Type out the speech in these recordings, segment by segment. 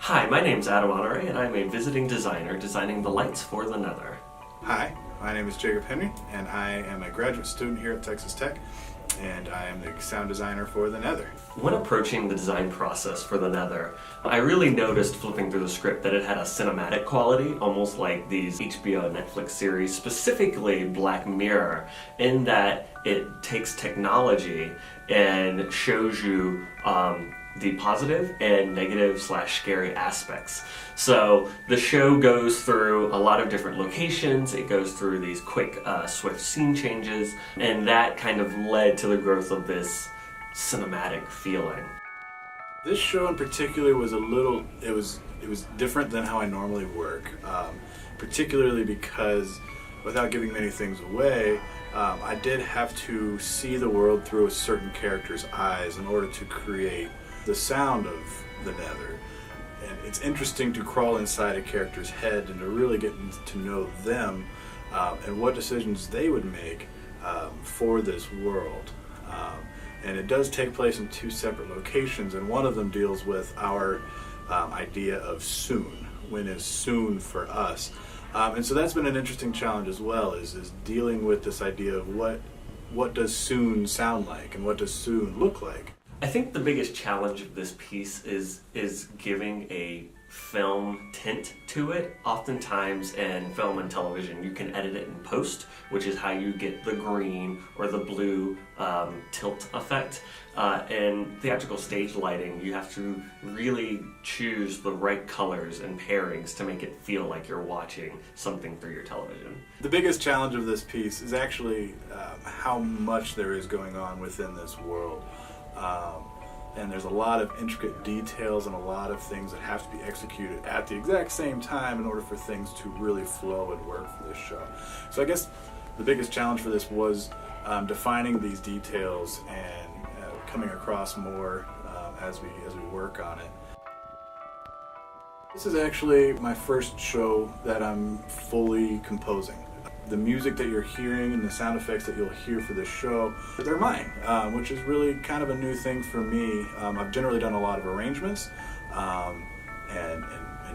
Hi, my name's Adam Honore, and I'm a visiting designer designing the lights for the Nether. Hi, my name is Jacob Henry, and I am a graduate student here at Texas Tech, and I am the sound designer for the Nether. When approaching the design process for the Nether, I really noticed flipping through the script that it had a cinematic quality, almost like these HBO and Netflix series, specifically Black Mirror, in that it takes technology and shows you the positive and negative / scary aspects. So the show goes through a lot of different locations, it goes through these quick, swift scene changes, and that kind of led to the growth of this cinematic feeling. This show in particular was it was different than how I normally work, particularly because, without giving many things away, I did have to see the world through a certain character's eyes in order to create the sound of the Nether. And it's interesting to crawl inside a character's head and to really get to know them and what decisions they would make for this world. And it does take place in two separate locations, and one of them deals with our idea of soon. When is soon for us? And so that's been an interesting challenge as well, is dealing with this idea of what does soon sound like and what does soon look like. I think the biggest challenge of this piece is giving a film tint to it. Oftentimes in film and television you can edit it in post, which is how you get the green or the blue tilt effect. In theatrical stage lighting, you have to really choose the right colors and pairings to make it feel like you're watching something through your television. The biggest challenge of this piece is actually how much there is going on within this world. And there's a lot of intricate details and a lot of things that have to be executed at the exact same time in order for things to really flow and work for this show. So I guess the biggest challenge for this was defining these details and coming across more as we work on it. This is actually my first show that I'm fully composing. The music that you're hearing and the sound effects that you'll hear for this show, they're mine, which is really kind of a new thing for me. I've generally done a lot of arrangements and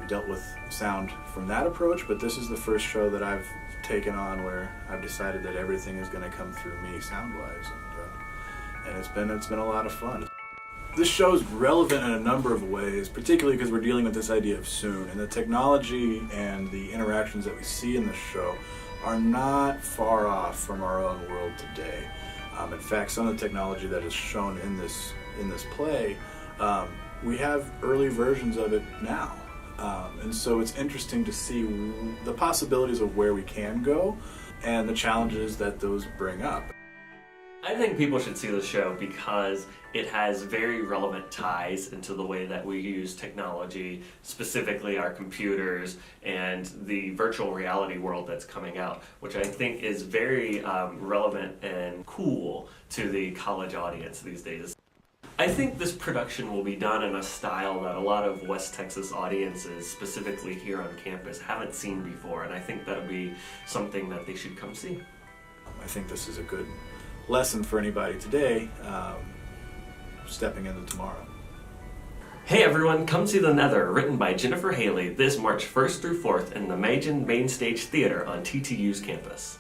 dealt with sound from that approach, but this is the first show that I've taken on where I've decided that everything is going to come through me sound-wise, and it's been a lot of fun. This show is relevant in a number of ways, particularly because we're dealing with this idea of soon, and the technology and the interactions that we see in this show are not far off from our own world today. In fact, some of the technology that is shown in this play, we have early versions of it now. And so it's interesting to see the possibilities of where we can go and the challenges that those bring up. I think people should see the show because it has very relevant ties into the way that we use technology, specifically our computers and the virtual reality world that's coming out, which I think is very relevant and cool to the college audience these days. I think this production will be done in a style that a lot of West Texas audiences, specifically here on campus, haven't seen before, and I think that'll be something that they should come see. I think this is a good lesson for anybody today stepping into tomorrow. Hey everyone, come see The Nether, written by Jennifer Haley, this March 1st through 4th in the Maedgen Mainstage Theater on TTU's campus.